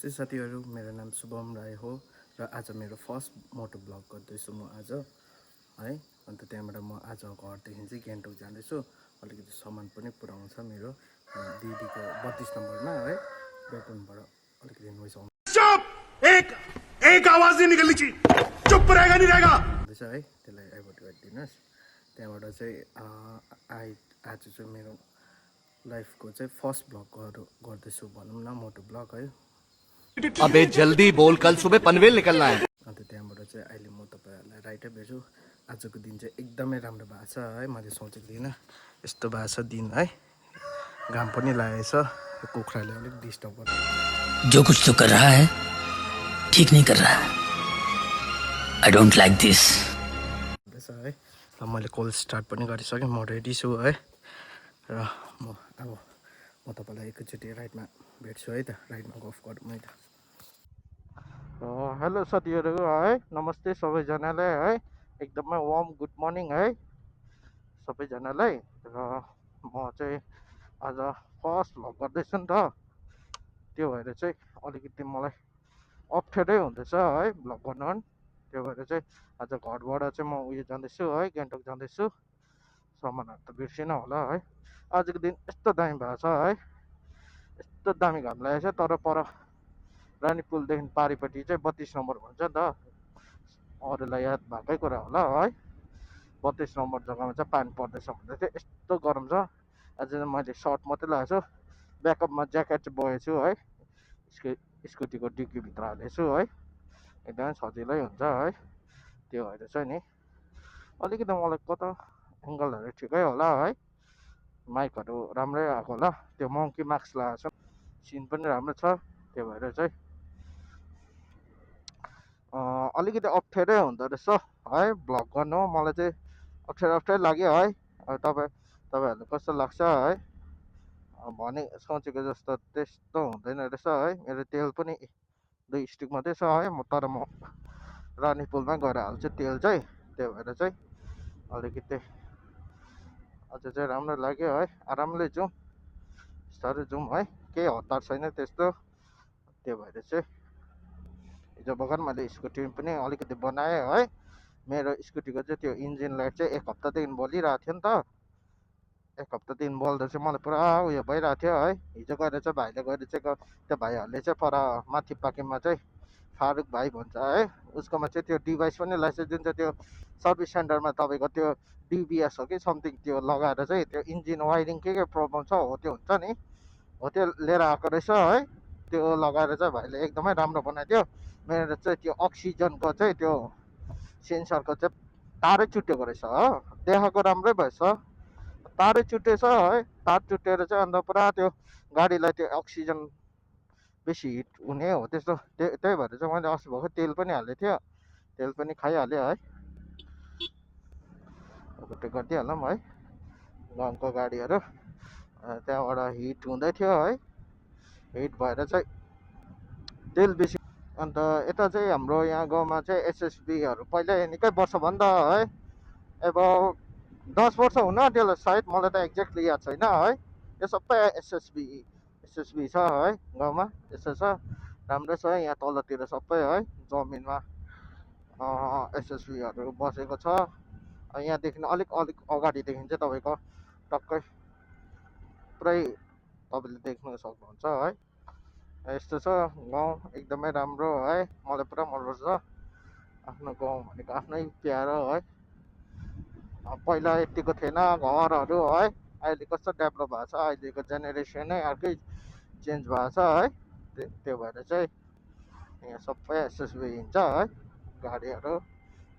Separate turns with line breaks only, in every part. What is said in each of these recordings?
नमस्ते साथीहरू, मेरो नाम शुभम राई हो र आज मेरो फर्स्ट मोटो ब्लग गर्दैछु म आज है। अन्त त्यहाँबाट म आज घरदेखि चाहिँ गान्तोक जाँदैछु। अलिकति सामान पनि पुऱ्याउँछ मेरो दिदीको 32 नम्बरमा है। ब्याकग्राउन्डबाट अलिकति नोइज
चुप एक एक आवाज नहीं निकलनी चाहिए चुप रहेगा नहीं रहेगा
आउँदैछ है, त्यसलाई एभोइड गरिदिनुहोस्। त्यहाँबाट चाहिँ आज चाहिँ मेरो लाइफको चाहिँ फर्स्ट ब्लग गर्दैछु भनौँ न, मोटो ब्लग है।
अबे जल्दी बोल, कल सुबह पनवेल निकलना है।
अन्त त्यहाँबाट चाहिँ अहिले म तपाईँहरूलाई राइटै भेट्छु। आजको दिन चाहिँ एकदमै राम्रो भएको छ है, मैले सोचेको थिइनँ यस्तो भएको छ दिन है। घाम पनि लागेको छ, कुखुराले अलिक डिस्टर्ब गर्छ।
जो कुछ तो कर रहा है ठीक नहीं कर रहा है। आई डोंट लाइक दिस
है। र मैले कल स्टार्ट पनि गरिसकेँ, म रेडी छु है। र म तपाईँलाई एकैचोटि राइडमा भेट्छु है त, राइडमा गफ गरौँ है त। हेलो साथीहरू है, नमस्ते सबैजनालाई है। एकदमै वार्म गुड मर्निङ है सबैजनालाई। र म चाहिँ आज फर्स्ट भ्लग गर्दैछु नि त, त्यो भएर चाहिँ अलिकति मलाई अप्ठ्यारै हुँदैछ है भ्लग गर्नु पनि। त्यो भएर चाहिँ आज घरबाट चाहिँ म उयो जाँदैछु है, गान्तोक जाँदैछु। सामानहरू त बिर्सिनँ होला है। आजको दिन यस्तो दामी भएको छ है, यस्तो दामी घाम लागेको छ। तर पर रानी पुलदेखि पारिपट्टि चाहिँ 32 नम्बर भन्छ नि त, अरूलाई याद भएकै कुरा होला है। 32 नम्बर जग्गामा चाहिँ पानी पर्दैछ भन्दै थियो, यस्तो गरम छ। आज चाहिँ मैले सर्ट मात्रै लगाएको छु, ब्याकअपमा ज्याकेट चाहिँ बोकेको छु है। स्कुटीको डिक्कीभित्र हालेको छु है, एकदमै सजिलै हुन्छ है। त्यो भएर चाहिँ नि अलिकति मलाई कता एङ्गलहरू ठिकै होला है, माइकहरू राम्रै आएको होला। त्यो मङ्की मास्क लगाएको छु, सिन पनि राम्रो छ। त्यो भएर चाहिँ अलिकति अप्ठ्यारै हुँदो रहेछ है भ्लग गर्नु। मलाई चाहिँ अप्ठ्यारै लाग्यो है। तपाईँहरूलाई कस्तो लाग्छ है, भने सोचेको जस्तो त्यस्तो हुँदैन रहेछ है। मेरो तेल पनि 2 स्टिक मात्रै छ है, तर म रानी पुलमै गएर हाल्छु तेल चाहिँ। त्यो भएर चाहिँ अलिकति अझ चाहिँ राम्रो लाग्यो है। आरामले जाउँ, बिस्तारै जाउँ है, केही हतार छैन त्यस्तो। त्यो भएर चाहिँ हिजो भर्खर मैले स्कुटी पनि अलिकति बनाएँ है। मेरो स्कुटीको चाहिँ त्यो इन्जिन लाइट चाहिँ 1 हप्तादेखि बलिरहेको थियो नि त। 1 हप्तादेखि बल्दा चाहिँ मलाई पुरा उयो भइरहेको थियो है। हिजो गएर चाहिँ भाइले गएर चाहिँ त्यो भाइहरूले चाहिँ पर माथि पाकिममा चाहिँ फारुक भाइ भन्छ है, उसकोमा चाहिँ त्यो डिभाइस पनि लगाएछ, जुन चाहिँ त्यो सर्भिस सेन्टरमा तपाईँको त्यो डिबिएस हो कि समथिङ त्यो लगाएर चाहिँ त्यो इन्जिन वायरिङ के प्रब्लम छ हो त्यो हुन्छ नि, हो त्यो लिएर आएको रहेछ है। त्यो लगाएर चाहिँ भाइले एकदमै राम्रो बनाइदियो। मेरो चाहिँ त्यो अक्सिजनको चाहिँ त्यो सेन्सरको चाहिँ तारै चुटेको रहेछ हो, देखाएको राम्रै भएछ, तारै चुटेछ है। तार चुटेर चाहिँ अन्त पुरा त्यो गाडीलाई त्यो अक्सिजन बेसी हिट हुने हो त्यस्तो। त्यही भएर चाहिँ मैले अस्ति भर्खर तेल पनि हालेको थियो, तेल पनि खाइहाल्यो है। ओभरटेक गरिदिइहालौँ है गाउँको गाडीहरू। त्यहाँबाट हिट हुँदै थियो है, हिट भएर चाहिँ तेल बेसी। अन्त यता चाहिँ हाम्रो यहाँ गाउँमा चाहिँ एसएसबीहरू पहिल्यै निकै वर्ष भयो नि त है, अब 10 वर्ष हुन आँट्यो सायद, मलाई त एक्ज्याक्टली याद छैन है। यो सबै एसएसबी छ है गाउँमा, यस्तो छ, राम्रो छ। यहाँ तलतिर सबै है जमिनमा एसएसबीहरू बसेको छ। यहाँदेखि अलिक अगाडिदेखि चाहिँ तपाईँको टक्कै पुरै तपाईँले देख्न सक्नुहुन्छ है। यस्तो छ गाउँ, एकदमै राम्रो है। मलाई पुरा मनपर्छ आफ्नो गाउँ भनेको, आफ्नै प्यारो है। पहिला यतिको थिएन घरहरू है, अहिले कस्तो डेभलप भएको छ। अहिलेको जेनेरेसनै अर्कै चेन्ज भएको छ है। त्यो भएर चाहिँ यहाँ सबै एसएसबी हिँड्छ है गाडीहरू।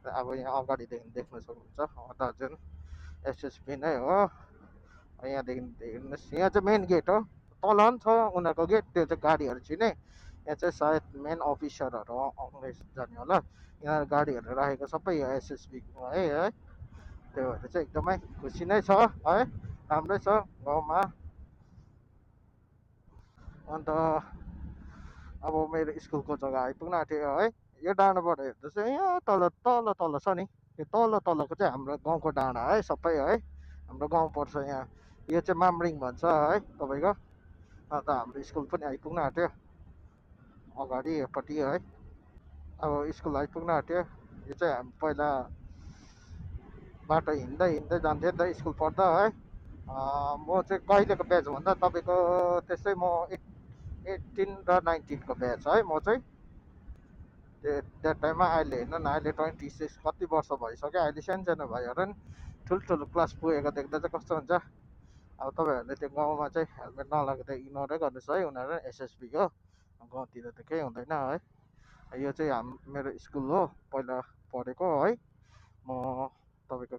अब यहाँ अगाडिदेखि देख्न सक्नुहुन्छ दार्जिलिङ एसएसबी नै हो। यहाँदेखि हेर्नुहोस्, यहाँ चाहिँ मेन गेट हो, तल पनि छ उनीहरूको गेट, त्यो चाहिँ गाडीहरू छिर्ने। यहाँ चाहिँ सायद मेन अफिसरहरू आउने जाने होला। यहाँ गाडीहरू राखेको सबै एसएसबी है। त्यो भएर चाहिँ एकदमै खुसी नै छ है, राम्रै छ गाउँमा। अन्त अब मेरो स्कुलको जग्गा आइपुग्न आँट्यो है। यो डाँडाबाट हेर्दा चाहिँ यहाँ तल छ नि, त्यो तलको चाहिँ हाम्रो गाउँको डाँडा है सबै है। हाम्रो गाउँ पर्छ यहाँ, यो चाहिँ मामरिङ भन्छ है तपाईँको। अन्त हाम्रो स्कुल पनि आइपुग्न आँट्यो, अगाडिपट्टि है। अब स्कुल आइपुग्न आँट्यो। यो चाहिँ हामी पहिला बाटो हिँड्दै हिँड्दै जान्थ्यो नि त स्कुल पढ्दा है। म चाहिँ कहिलेको ब्याच भन्दा तपाईँको त्यस्तै म 18 र 19को ब्याच है म चाहिँ। त्यो टाइममा अहिले हेर्नु न, अहिले 26 कति वर्ष भइसक्यो। अहिले सानो भाइहरू नि ठुल्ठुलो क्लास पुगेको देख्दा चाहिँ कस्तो हुन्छ। अब तपाईँहरूले त्यो गाउँमा चाहिँ हेलमेट नलागेर इग्नोरै गर्नुहोस् है, उनीहरू एसएसबी हो। गाउँतिर त केही हुँदैन है। यो चाहिँ मेरो स्कुल हो पहिला पढेको है। म तपाईँको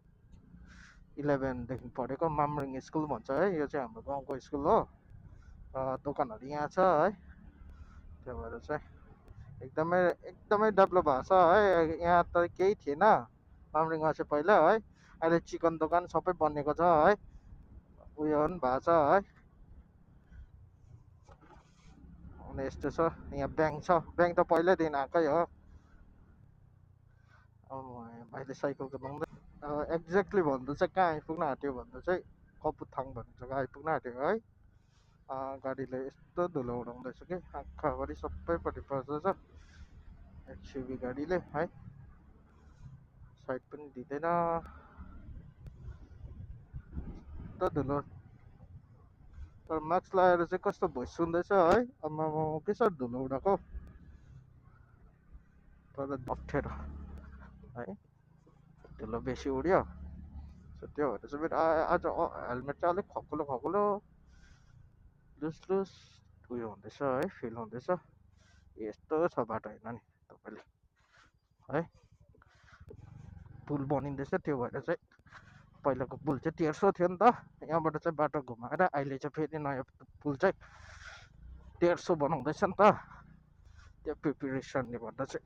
11देखि पढेको मामरिङ स्कुल भन्छ है। यो चाहिँ हाम्रो गाउँको स्कुल हो। दोकानहरू यहाँ छ है। त्यो भएर चाहिँ एकदमै एकदमै डेभलप भएको छ है। यहाँ त केही थिएन मामरिङमा चाहिँ पहिला है। अहिले चिकन दोकान सबै बनिएको छ है। उयो पनि भएको छ है। अनि यस्तो छ, यहाँ ब्याङ्क छ। ब्याङ्क त पहिल्यैदेखि आएकै हो। भाइले साइकल कुदाउँदै एक्ज्याक्टली भन्दा चाहिँ कहाँ आइपुग्न आँट्यो भन्दा चाहिँ कपुथाङ भन्ने जग्गा आइपुग्न आँट्यो है। गाडीले यस्तो धुलो उडाउँदैछ कि आँखाभरि सबैपट्टि पर्दछ एक्सयुभी गाडीले है। साइड पनि दिँदैन, यस्तो धुलो। तर मास्क लगाएर चाहिँ कस्तो भोइस सुन्दैछ है। आम्मा के साह्रो धुलो उडाएको। तर अप्ठ्यारो है, धुलो बेसी उड्यो। त्यो भएर चाहिँ मेरो आज हेलमेट चाहिँ अलिक खकुलो खकुलो लुज लुज उयो हुँदैछ है, फिल हुँदैछ। यस्तो छ बाटो होइन नि तपाईँले है। पुल बनिँदैछ, त्यो भएर चाहिँ पहिलाको पुल चाहिँ 1300 थियो नि त। यहाँबाट चाहिँ बाटो घुमाएर अहिले चाहिँ फेरि नयाँ पुल चाहिँ 1300 बनाउँदैछ नि त। त्यो प्रिपेरेसनले गर्दा चाहिँ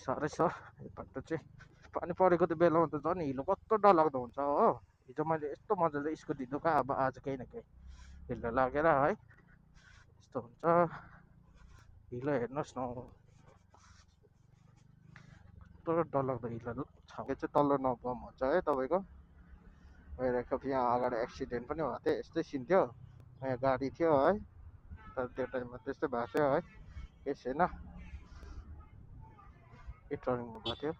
साह्रै छ यो बाटो चाहिँ। पानी परेको त्यो बेलामा त झन् हिलो कस्तो डरलाग्दो हुन्छ हो। हिजो मैले यस्तो मजाले स्कुटी धोका, अब आज केही न केही हिलो लागेर है यस्तो हुन्छ। हिलो हेर्नुहोस् न, कस्तो डरलाग्दो हिलो छ। यो चाहिँ तल्लो नबम हुन्छ है तपाईँको। मेरो एकखेप यहाँ अगाडि एक्सिडेन्ट पनि भएको थियो, यस्तै सिन थियो। यहाँ गाडी थियो है, तर त्यो टाइममा त्यस्तै भएको थियो है, केही छैन। के टर्निङ भएको थियो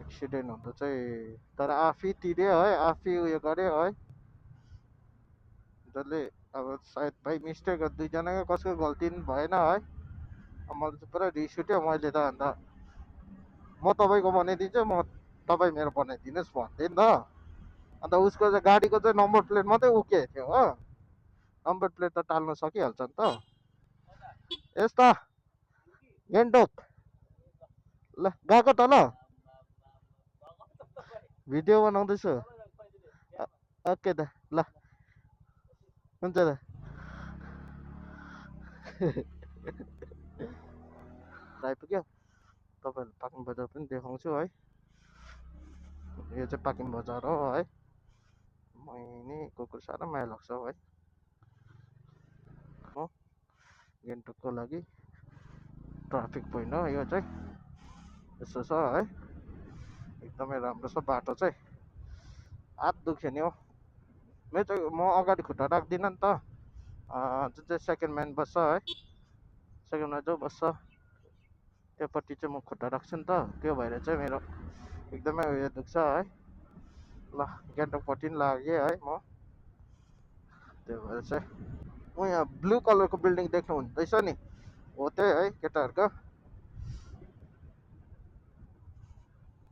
एक्सिडेन्ट हुँदा चाहिँ। तर आफै तिर्यो है, आफै उयो गर्यो है जसले। अब सायद भाइ मिस्टेक हो, दुईजनाको कसैको गल्ती पनि भएन है। अब मलाई चाहिँ पुरा रिस उठ्यो। मैले त अन्त म तपाईँको बनाइदिन्छु, म तपाईँ मेरो बनाइदिनुहोस् भन्थेँ नि त। अन्त उसको चाहिँ गाडीको चाहिँ नम्बर प्लेट मात्रै उकिएको थियो हो। नम्बर प्लेट त टाल्न सकिहाल्छ नि त। यस्ता गान्तोक ल गएको त ल, भिडियो बनाउँदैछु। ओके त ल, हुन्छ त। आइपुग्यो। तपाईँहरू पाकिङ बजार पनि देखाउँछु है। यो चाहिँ पाकिङ बजार हो है। मैनी कुकुर साह्रो माया लाग्छ है। हो गान्तोकको लागि ट्राफिक पोइन्ट हो यो चाहिँ। यस्तो छ है, एकदमै राम्रो छ बाटो चाहिँ। हात दुख्यो नि हो मेरो चाहिँ। म अगाडि खुट्टा राख्दिनँ नि त। जुन चाहिँ सेकेन्ड म्यान बस्छ है, सेकेन्ड म्यान जो बस्छ त्योपट्टि चाहिँ म खुट्टा राख्छु नि त। त्यो भएर चाहिँ मेरो एकदमै उयो दुख्छ है। ल गान्तोकपट्टि पनि लागेँ है म। त्यो भएर चाहिँ म यहाँ ब्लू कलरको बिल्डिङ देख्नु हुँदैछ नि, हो त्यही है केटाहरूको।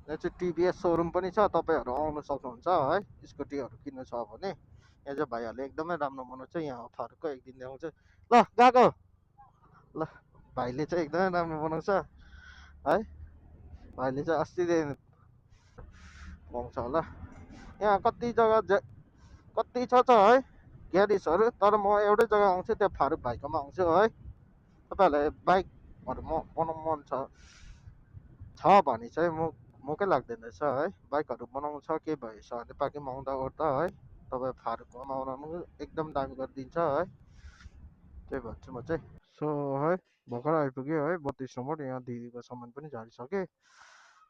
यहाँ चाहिँ टिभिएस सोरुम पनि छ, तपाईँहरू आउनु सक्नुहुन्छ है स्कुटीहरू किन्नु छ भने। यहाँ चाहिँ भाइहरूले एकदमै राम्रो बनाउँछ। यहाँ अफरको एक दिन देखाउँछ ल गएको। ल भाइले चाहिँ एकदमै राम्रो बनाउँछ है। भाइले चाहिँ अस्तिदेखि पाउँछ होला। यहाँ कति जग्गा कति छ है ग्यारेजहरू। तर म एउटै जग्गा आउँछु, त्यहाँ फारुक भाइकोमा आउँछु है। तपाईँहरूलाई बाइकहरू बनाउनु मन छ भने चाहिँ मकै लाग्दैन रहेछ है। बाइकहरू बनाउनु छ के भएछ भने पाकिङमा आउँदा ओर्दा है, तपाईँ फारुकमा बनाउनु एकदम दामी गरिदिन्छ है। त्यही भन्छु म चाहिँ। सो है भर्खर आइपुग्यो है 32 नम्बर। यहाँ दिदीको सामान पनि झारिसकेँ।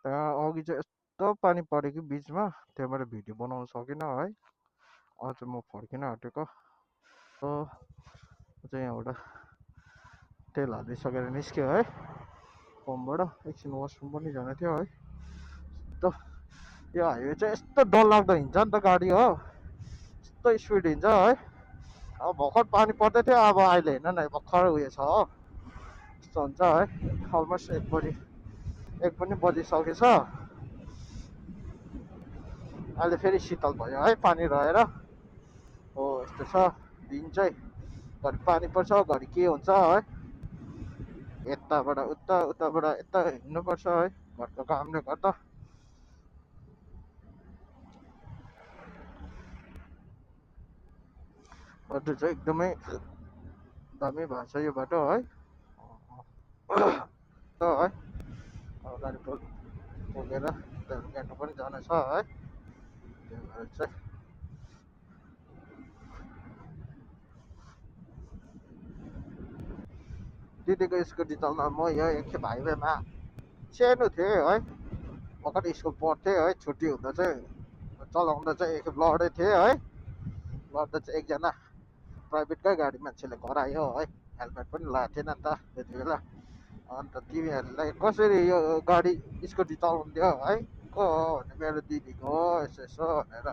त्यहाँ अघि चाहिँ यस्तो पानी पऱ्यो कि बिचमा, त्यहाँबाट भिडियो बनाउनु सकिनँ है। आज म फर्किन आँटेको। चाहिँ यहाँबाट तेल हालिसकेर निस्क्यो है पम्पबाट एकछिन वासरुम पनि जानु थियो है यस्तो यो हाइवे चाहिँ यस्तो डरलाग्दो हिँड्छ नि त गाडी हो यस्तो स्पिड हिँड्छ है अब भर्खर पानी पर्दै थियो अब अहिले हेर्न न भर्खर उयो छ हो यस्तो हुन्छ है अलमोस्ट एक पनि बजिसकेछ अहिले फेरि शीतल भयो है पानी रहेर हो यस्तो छ दिन चाहिँ घरि पानी पर्छ घरि के हुन्छ है यताबाट उता उताबाट यता हिँड्नुपर्छ है घरको कामले गर्दा बाटो चाहिँ एकदमै दामी भएको छ यो बाटो है त है गाडी पुगेर गाडी पनि जानु छ है त्यही भएर चाहिँ दिदीको स्कुटी चल्न म यो एकखेप हाइवेमा सानो थिएँ है भर्खर स्कुल पढ्थेँ है छुट्टी हुँदा चाहिँ चलाउँदा चाहिँ एकखेप लडेको थिएँ है लड्दा चाहिँ एकजना प्राइभेटकै गाडी मान्छेले करायो है हेलमेट पनि लगाएको थिएन नि त त्यति बेला अन्त तिमीहरूलाई कसरी यो गाडी स्कुटी चलाउनु दियो है को हो भने मेरो दिदीको हो यसो यसो भनेर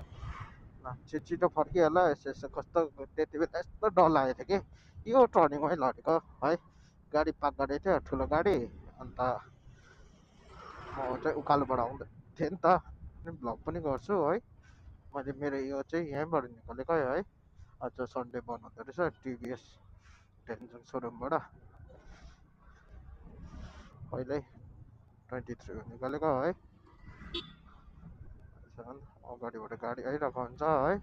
छिटो फर्किहाल यसो यसो कस्तो त्यति बेला यस्तो डर लागेको थियो कि यो टर्निङमै लडेको है गाडी पार्क गरेको थियो ठुलो गाडी अन्त म चाहिँ उकालोबाट आउँदै थिएँ नि त अनि भ्लग पनि गर्छु है मैले मेरो यो चाहिँ यहीँबाट निकालेको है आज सन्डे बन्द हुँदो रहेछ टिभिएस टेन्सन सोरुमबाट पहिल्यै 23 निकालेको है अगाडिबाट गाडी आइरहेको हुन्छ है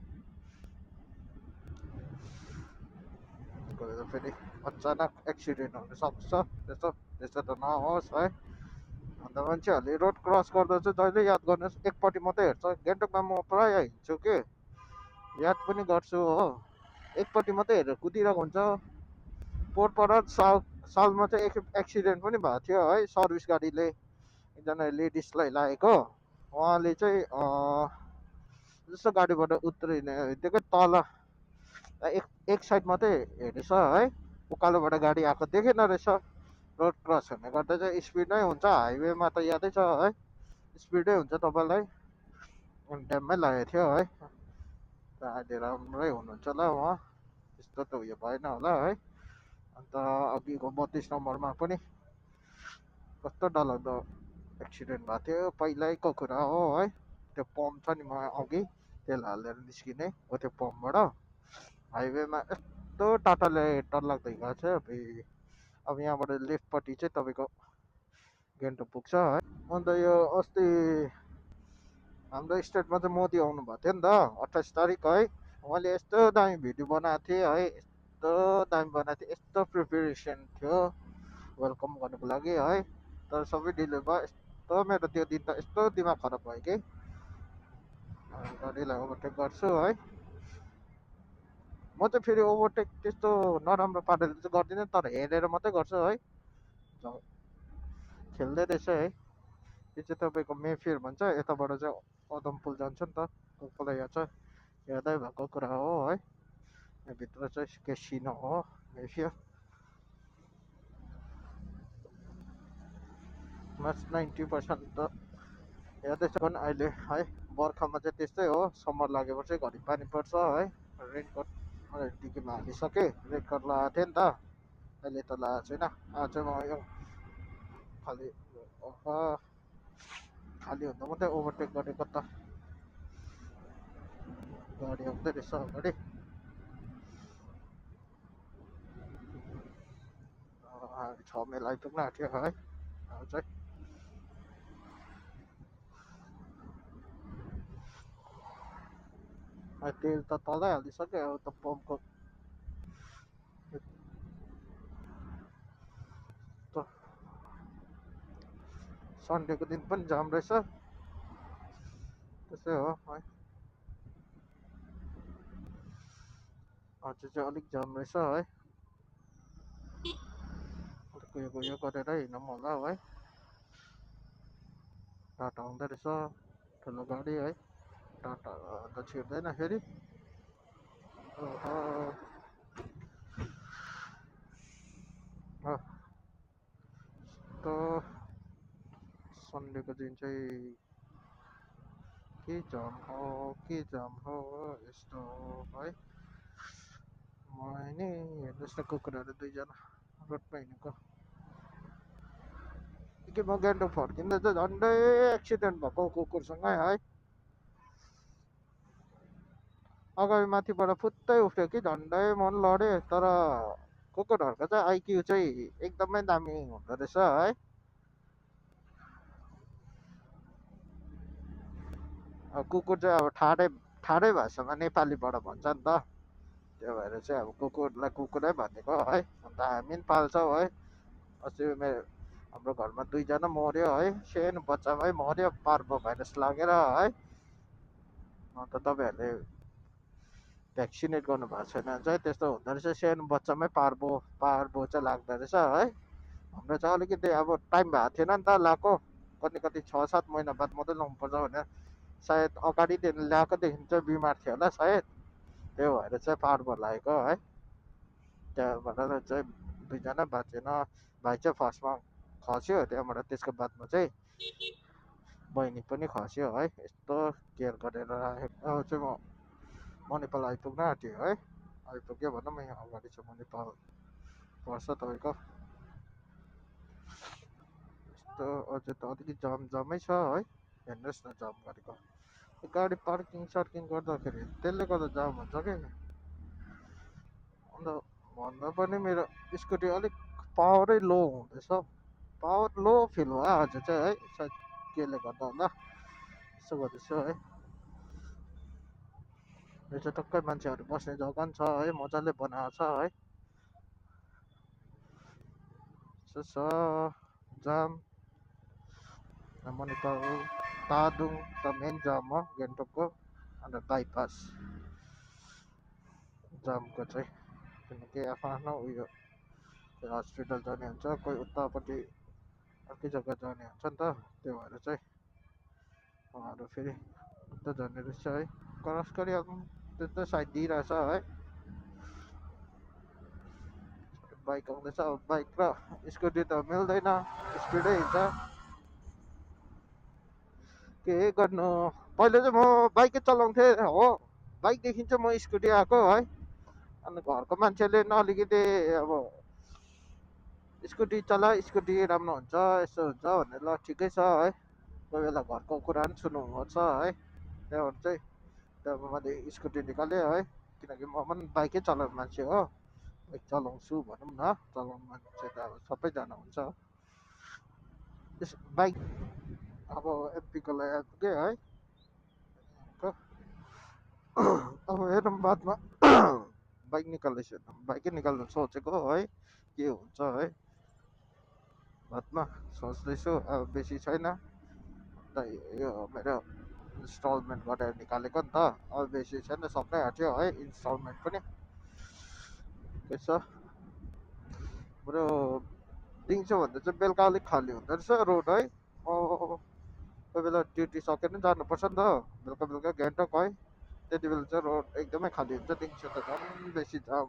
गएर फेरि अचानक एक्सिडेन्ट हुन सक्छ त्यस्तो त्यस्तो त नहोस् है अन्त मान्छेहरूले रोड क्रस गर्दा चाहिँ जहिले याद गर्नुहोस् एकपट्टि मात्रै हेर्छ गान्तोकमा म प्रायः हिँड्छु कि याद पनि गर्छु हो एकपट्टि मात्रै हेरेर कुदिरहेको हुन्छ पोहोर सालमा चाहिँ एक एक्सिडेन्ट पनि भएको थियो है सर्भिस गाडीले एकजना लेडिसलाई लागेको उहाँले चाहिँ जस्तो गाडीबाट उत्रिने बित्तिकै तल एक साइड मात्रै हेरेछ है उकालोबाट गाडी आएको देखेन रहेछ रोड क्रस हुने गर्दा चाहिँ स्पिडमै हुन्छ हाइवेमा त यादै छ है स्पिडै हुन्छ तपाईँलाई ड्याममै लागेको थियो है अहिले राम्रै हुनुहुन्छ होला उहाँ त्यस्तो त उयो भएन होला है अन्त अघिको 32 नम्बरमा पनि कस्तो डरलाग्दो एक्सिडेन्ट भएको थियो पहिल्यैको कुरा हो है त्यो पम्प छ नि म अघि तेल हालेर निस्किने हो त्यो पम्पबाट हाइवेमा यस्तो टाटाले डरलाग्दो गएको छ अब यहाँबाट लेफ्टपट्टि चाहिँ तपाईँको गान्तोक पुग्छ है अन्त यो अस्ति हाम्रो स्टेटमा चाहिँ मोदी आउनु भएको थियो नि त 28 तारिक है उहाँले यस्तो दामी भिडियो बनाएको थिएँ है यस्तो दामी बनाएको थिएँ यस्तो प्रिपेरेसन थियो वेलकम गर्नुको लागि है तर सबै डिले भयो यस्तो मेरो त्यो दिन त यस्तो दिमाग खराब भयो कि गाडीलाई ओभरटेक गर्छु है म चाहिँ फेरि ओभरटेक त्यस्तो नराम्रो पाराले चाहिँ गर्दिनँ तर हेरेर मात्रै गर्छु है खेल्दै रहेछ है यो चाहिँ तपाईँको मेफेयर भन्छ यताबाट चाहिँ पदमपुल जान्छ नि त कसलाई याद छ यादै भएको कुरा हो है यहाँभित्र चाहिँ केसिनो हो मेफेयर म्याक्स 90% त यादै छ भने अहिले है बर्खामा चाहिँ त्यस्तै हो समर लागेपछि घरि पानी पर्छ है रेनकोट मैले डिकीमा हालिसकेँ रेनकोट लगाएको थिएँ नि त अहिले त लगाएको छैन आज म यो खालि खाली हुँदा मात्रै ओभरटेक गरेको त गाडी आउँदै रहेछ अगाडि हामी 6 माइल आइपुग्न आँट्यो है चाहिँ तेल त तलै हालिसक्यो अब त पम्पको सन्डेको दिन पनि जाम रहेछ त्यसै हो है आज चाहिँ अलिक जाम रहेछ है गयो गरेर हिँडौँ होला है टाटा आउँदो रहेछ ठुलो गाडी है टाटा त छिर्दैन फेरि यस्तो सन्डेको दिन चाहिँ के जाम हो यस्तो है। नि हेर्नुहोस् न कुकुरहरू दुईजना रोडमा हिँडेको कि म गान्तोक फर्किँदा चाहिँ झन्डै एक्सिडेन्ट भएको कुकुरसँगै है। अगाडि माथिबाट फुत्तै उठ्यो कि झन्डै मन लड्यो तर कुकुरहरूको चाहिँ आइक्यू चाहिँ एकदमै दामी हुँदो रहेछ है। कुकुर चाहिँ अब ठाडै भाषामा नेपालीबाट भन्छ नि त, त्यो भएर चाहिँ अब कुकुरलाई कुकुरै भनेको है। अन्त हामी पनि पाल्छौँ है। अस्ति मेरो हाम्रो घरमा दुईजना मऱ्यो है, सानो बच्चामै मऱ्यो पार्भो भाइरस लागेर है। अन्त तपाईँहरूले भ्याक्सिनेट गर्नु भएको छैन भने चाहिँ त्यस्तो हुँदो रहेछ, सानो बच्चामै पार्भो चाहिँ लाग्दो रहेछ है। हाम्रो चाहिँ अलिकति अब टाइम भएको थिएन नि त लगाएको, कति 6-7 महिना बाद मात्रै लाउनुपर्छ भनेर सायद अगाडिदेखि ल्याएकोदेखि चाहिँ बिमार थियो होला सायद, त्यो भएर चाहिँ पार्भो लागेको है। त्यहाँबाट चाहिँ दुईजना बाँचेन। भाइ चाहिँ फर्स्टमा खस्यो, त्यहाँबाट त्यसको बादमा चाहिँ बहिनी पनि खस्यो है। यस्तो केयर गरेर राखेको। अब चाहिँ म नेपाल आइपुग्न आँट्यो है। आइपुग्यो भनौँ यहाँ अगाडि छ म नेपाल पर्छ तपाईँको। यस्तो अझै त अलिकति जमै छ है। हेर्नुहोस् न जाम गरेको गाडी पार्किङ सार्किङ गर्दाखेरि त्यसले गर्दा जाम हुन्छ कि। अन्त भन्दा पनि मेरो स्कुटी अलिक पावरै लो हुँदैछ, पावर लो फिल भयो आज चाहिँ है। सायद केले गर्दा होला यसो गर्दैछु है। यो चाहिँ टक्कै मान्छेहरू बस्ने जग्गा पनि छ है, मजाले बनाएको छ है। यसो छ जाम म नेपाल तादुङ त मेन जाम हो गान्तोकको। अन्त बाइपास जामको चाहिँ किनकि आफ्नो उयो हस्पिटल जाने हुन्छ, कोही उतापट्टि अर्कै जग्गा जाने हुन्छ नि त, त्यो भएर चाहिँ उहाँहरू फेरि उता जाने रहेछ है। क्रस गरिहाल्नु त्यस्तो साइड दिइरहेछ है। बाइक आउँदैछ, अब बाइक र स्कुटी त मिल्दैन, स्पिडै हिँड्छ। के गर्नु, पहिले चाहिँ म बाइकै चलाउँथेँ हो, बाइकदेखि चाहिँ म स्कुटी आएको है। अनि घरको मान्छेले नि अलिकति अब स्कुटी चला, स्कुटी राम्रो हुन्छ यसो हुन्छ भनेर ल ठिकै छ है। कोही बेला घरको कुरा पनि सुन्नुपर्छ है। त्यहाँबाट चाहिँ त्यहाँ मैले स्कुटी निकालेँ है, किनकि म पनि बाइकै चलाउने मान्छे हो। बाइक चलाउँछु भनौँ न, चलाउने मान्छे त अब सबैजना हुन्छ। बाइक अब एमपीको लागि आइपुगेँ है। अब हेरौँ बादमा बाइक निकाल्दैछु, बाइकै निकाल्नु सोचेको है, के हुन्छ है बादमा सोच्दैछु। अब बेसी छैन त यो मेरो इन्स्टलमेन्ट गरेर निकालेको नि त, अब बेसी छैन सक्नै आँट्यो है इन्स्टलमेन्ट पनि। के छ बरु दिउँसो भन्दा चाहिँ बेलुका अलिक खाली हुँदो रहेछ रोड है। कोही बेला ड्युटी सकेर नि जानुपर्छ नि त बेलुका गान्तोक है। त्यति बेला चाहिँ रोड एकदमै खाली हुन्छ, दिउँसो त झन् बेसी जाम,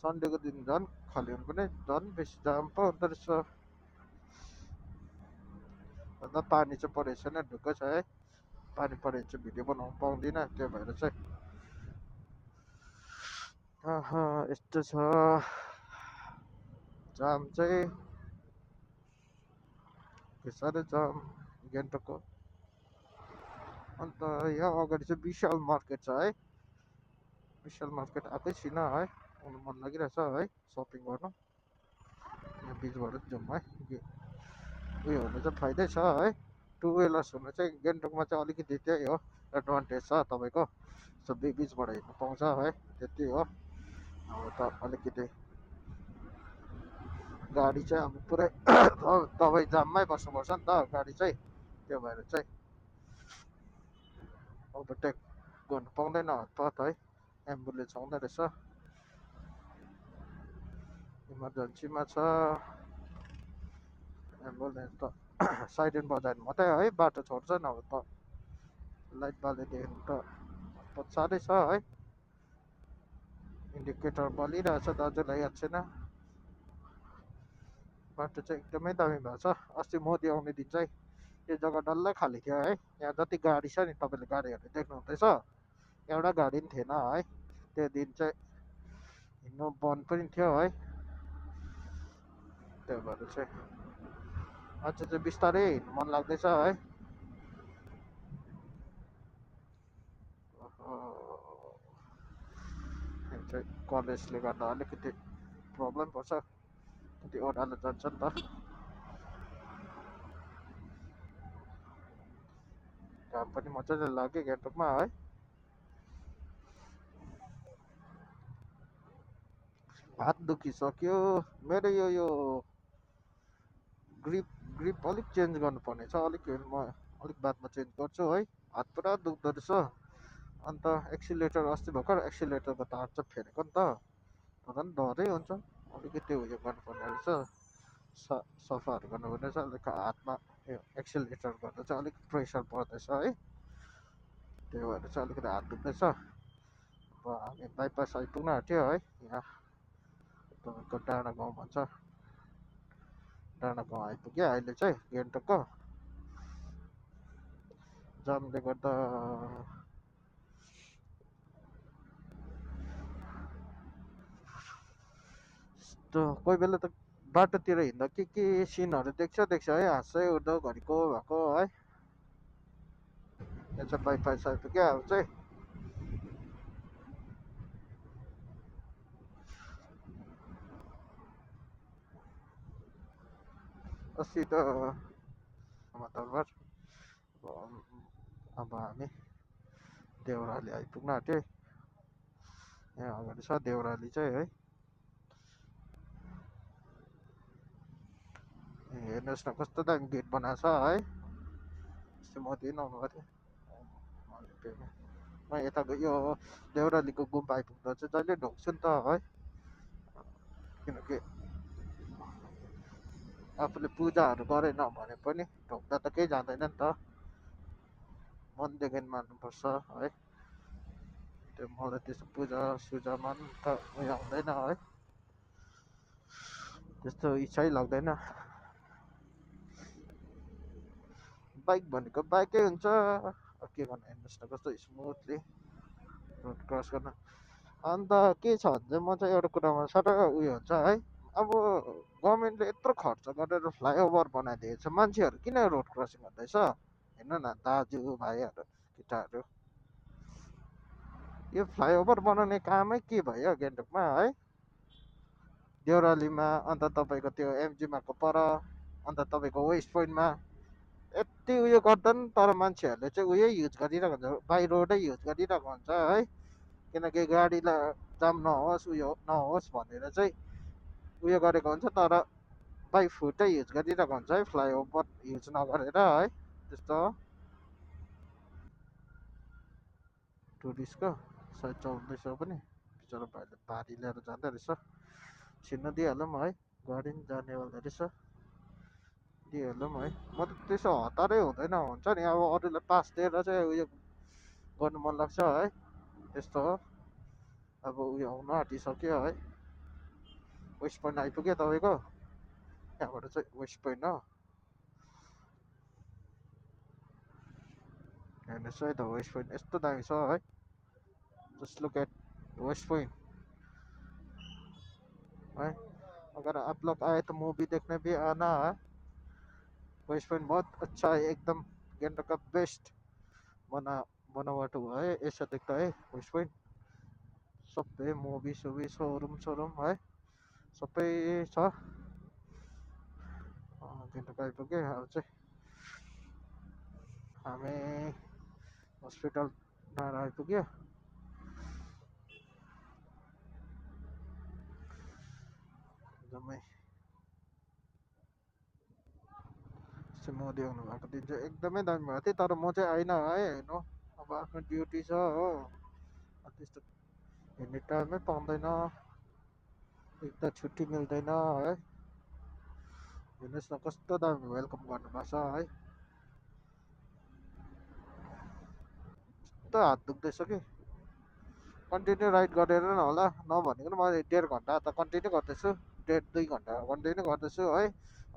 सन्डेको दिन झन् खाली हुनु पनि झन् बेसी जाम पो हुँदो रहेछ। अन्त पानी चाहिँ परेको छैन, ढुक्कै छ है। पानी परेको चाहिँ भिडियो बनाउनु पाउँदिनँ, त्यो भएर चाहिँ यस्तो छ जाम चाहिँ। के साह्रो जाम गान्तोकको। अन्त यहाँ अगाडि चाहिँ विशाल मार्केट छ है। विशाल मार्केट आएकै छैन है, आउनु मन लागिरहेछ है सपिङ गर्नु। यहाँ बिचबाट जाउँ है, उयो हुनु चाहिँ फाइदै छ है। टु विलर्स हुनु चाहिँ गान्तोकमा चाहिँ अलिकति त्यही हो एडभान्टेज छ तपाईँको, सो बिचबाट हिँड्नु पाउँछ है, त्यति हो। अब त अलिकति गाडी चाहिँ अब पुरै तपाईँ जाममै बस्नुपर्छ नि त गाडी चाहिँ, त्यो भएर चाहिँ ओभरटेक गर्नु पाउँदैन हतपत है। एम्बुलेन्स आउँदो रहेछ, इमर्जेन्सीमा छ एम्बुलेन्स त साइरेन बजायो मात्रै है बाटो छोड्छ, नभए त लाइट बालेदेखि त साह्रै छ है। इन्डिकेटर बलिरहेछ दाजुलाई याद छैन, बाटो चाहिँ एकदमै दामी भएको छ। अस्ति मोदी आउने दिन चाहिँ यो जग्गा डल्लै खाली थियो है। यहाँ जति गाडी छ नि तपाईँले गाडीहरू देख्नु हुँदैछ, एउटा गाडी पनि थिएन है। त्यो दिन चाहिँ हिँड्नु बन्द पनि थियो है। त्यो भएर चाहिँ अझ चाहिँ बिस्तारै हिँड्नु मन लाग्दैछ है। यहाँ चाहिँ कलेजले गर्दा अलिकति प्रब्लम पर्छ, कति ओह्रालो जान्छ नि त। घाम पनि मजाले लाग्यो गान्तोकमा है। हात दुखिसक्यो मेरो। यो ग्रिप ग्रिप अलिक चेन्ज गर्नुपर्ने छ। अलिक म अलिक बादमा चेन्ज गर्छु है। हात पुरा दुख्दो रहेछ। अन्त एक्सिलेटर अस्ति भर्खर एक्सिलेटरको तार चाहिँ फेरेको नि त, तर पनि डरै हुन्छ। अलिकति उयो गर्नुपर्ने रहेछ, सफाहरू गर्नुपर्ने रहेछ। अलिक हातमा यो एक्सिलेटर गर्दा चाहिँ अलिक प्रेसर पर्दैछ है। त्यही भएर चाहिँ अलिकति हात दुख्दैछ। अब हामी बाइपास आइपुग्न आँट्यो है। यहाँ तपाईँको डाँडा गाउँ भन्छ, डाँडा गाउँ आइपुग्यो अहिले चाहिँ गान्तोकको। जामले गर्दा यस्तो कोही बेला त बाटोतिर हिँड्दा के सिनहरू देख्छ है। हाँसै उठ्दो घरिको भएको है। यहाँ चाहिँ बाइपास आइपुग्यो अब चाहिँ। अस्ति त दरबार। अब हामी देउराली आइपुग्न आँट्यो। यहाँ अगाडि छ देउराली चाहिँ है। हेर्नुहोस् न कस्तो दामी गेट बनाएको छ है। अस्ति मोदी आउनु गर्थ्यो। म यता यो देउरालीको गुम्बा आइपुग्दा चाहिँ जहिले ढोग्छु नि त है। किनकि आफूले पूजाहरू गरेन भने पनि ढोग्दा त केही जाँदैन नि त। मनदेखि मान्नुपर्छ है। त्यो मलाई त्यस्तो पूजा सुजामा पनि त उयो आउँदैन है, त्यस्तो इच्छै लाग्दैन। बाइक भनेको बाइकै हुन्छ। के गर्नु, हेर्नुहोस् न कस्तो स्मुथली रोड क्रस गर्न। अन्त के छ भने चाहिँ म चाहिँ एउटा कुरामा साह्रै उयो हुन्छ है। अब गभर्मेन्टले यत्रो खर्च गरेर फ्लाइओभर बनाइदिएको छ, मान्छेहरू किन रोड क्रसिङ गर्दैछ? हेर्नु न दाजुभाइहरू, केटाहरू, यो फ्लाइओभर बनाउने कामै के भयो गान्तोकमा है? देउरालीमा, अन्त तपाईँको त्यो एमजिमाको पर, अन्त तपाईँको वेस्ट पोइन्टमा यति उयो गर्दा नि तर मान्छेहरूले चाहिँ उयो युज गरिरहेको हुन्छ, बाई रोडै युज गरिरहेको हुन्छ है। किनकि गाडीलाई जाम नहोस् उयो नहोस् भनेर चाहिँ उयो गरेको हुन्छ, तर बाई फुटै युज गरिरहेको हुन्छ है, फ्लाइओभर युज नगरेर है। त्यस्तो टुरिस्टको सायद चल्दैछ पनि। बिचरा भाइले भारी लिएर जाँदो रहेछ। छिन्नु दिइहालौँ है, गाडी पनि जानेवाला रहेछ, दिइहालौँ है। म त त्यसो हतारै हुँदैन, हुन्छ नि अब अरूलाई पास दिएर चाहिँ उयो गर्नु मन लाग्छ है। त्यस्तो हो। अब उयो आउनु आँटिसक्यो है। वेस्ट पोइन्ट आइपुग्यो तपाईँको। त्यहाँबाट चाहिँ वेस्ट पोइन्ट हो। हेर्नुहोस् है त वेस्ट पोइन्ट यस्तो दामी छ है। Just look at waist point है। अगर आप लोग आए तो मूवी देखने भी आना है। वेस्ट पॉइंट बहुत अच्छा है एकदम। गान्तोक का बेस्ट बनावट हुआ है, ऐसा दिखता है वेस्ट पॉइंट। सबै मुभी सुभी सोरुम है, सबै छ। गान्तोक आइपुग्यो अब चाहिँ हामी हस्पिटल टाढा आइपुग्यो। एकदमै मोदी आउनु भएको दिन चाहिँ एकदमै दामी भएको थियो, तर म चाहिँ आइनँ है हेर्नु। अब आफ्नो ड्युटी छ हो, त्यस्तो हिँड्ने टाइमै पाउँदैन, एक त छुट्टी मिल्दैन है। हेर्नुहोस् न कस्तो दामी वेलकम गर्नुभएको छ है। यस्तो हात दुख्दैछ कि कन्टिन्यू राइड गरेर न होला, नभनेको म 1.5 घन्टा त कन्टिन्यू गर्दैछु। अपडेट 2 घन्टा कन्टिन्यू गर्दैछु है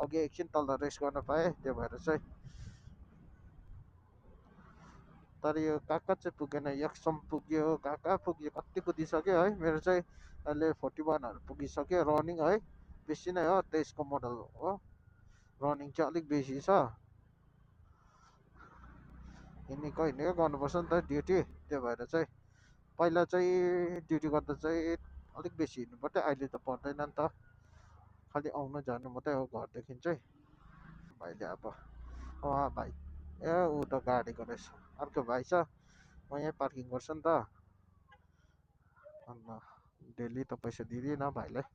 अघि एकछिन तल रेस्ट गर्न पाएँ त्यो भएर चाहिँ तर यो कहाँ कहाँ चाहिँ पुगेन यक्सम पुग्यो कहाँ कहाँ पुग्यो कति कुदिसक्यो है मेरो चाहिँ अहिले 41हरू पुगिसक्यो रनिङ है बेसी नै हो 23 को मोडल हो रनिङ चाहिँ अलिक बेसी छ हिँडेको गर्नुपर्छ नि त ड्युटी त्यो भएर चाहिँ पहिला चाहिँ ड्युटी गर्दा चाहिँ अलिक बेसी हिँड्नु पर्थ्यो अहिले त पर्दैन नि त खालि आउनु जानु मात्रै हो घरदेखि चाहिँ भाइले अब भाइ ए ऊ त गाडीको रहेछ अर्को भाइ छ म यहीँ पार्किङ गर्छु नि त अन्त डेली त पैसा दिँदिनँ भाइलाई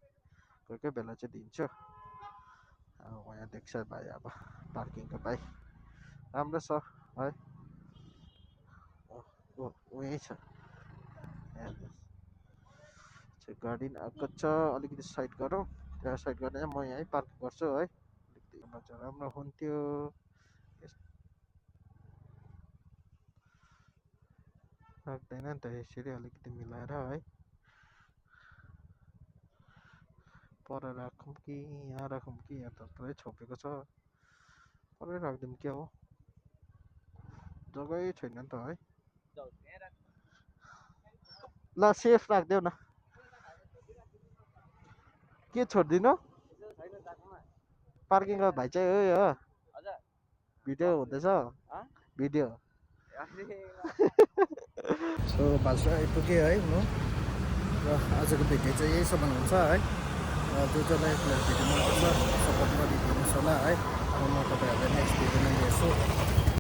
कोही कोही बेला चाहिँ दिन्छु अब यहाँ देख्छ भाइ अब पार्किङको भाइ राम्रो छ है यहीँ छ गाडी आएको छ अलिकति साइड गरौँ त्यहाँ साइड गरेर म यहीँ पार्क गर्छु है अलिकति राम्रो हुन्थ्यो राख्दैन नि त यसरी अलिकति मिलाएर है पर राखौँ कि यहाँ राखौँ कि यहाँ त पुरै छोपेको छ परै राखिदिउँ क्या हो जग्गै छैन नि त है ल सेफ राखिदेऊ न के छोडिदिनु पार्किङको भाइ चाहिँ हो भिडियो हुँदैछ भिडियो सो भाषा आइपुगेँ है म र आजको भिडियो चाहिँ यहीसम्म हुन्छ है जो जसलाई भिडियो मनपर्छ सपोर्ट गरिदिनुहोस् होला है म तपाईँहरूलाई नेक्स्ट भिडियोमा हेर्छु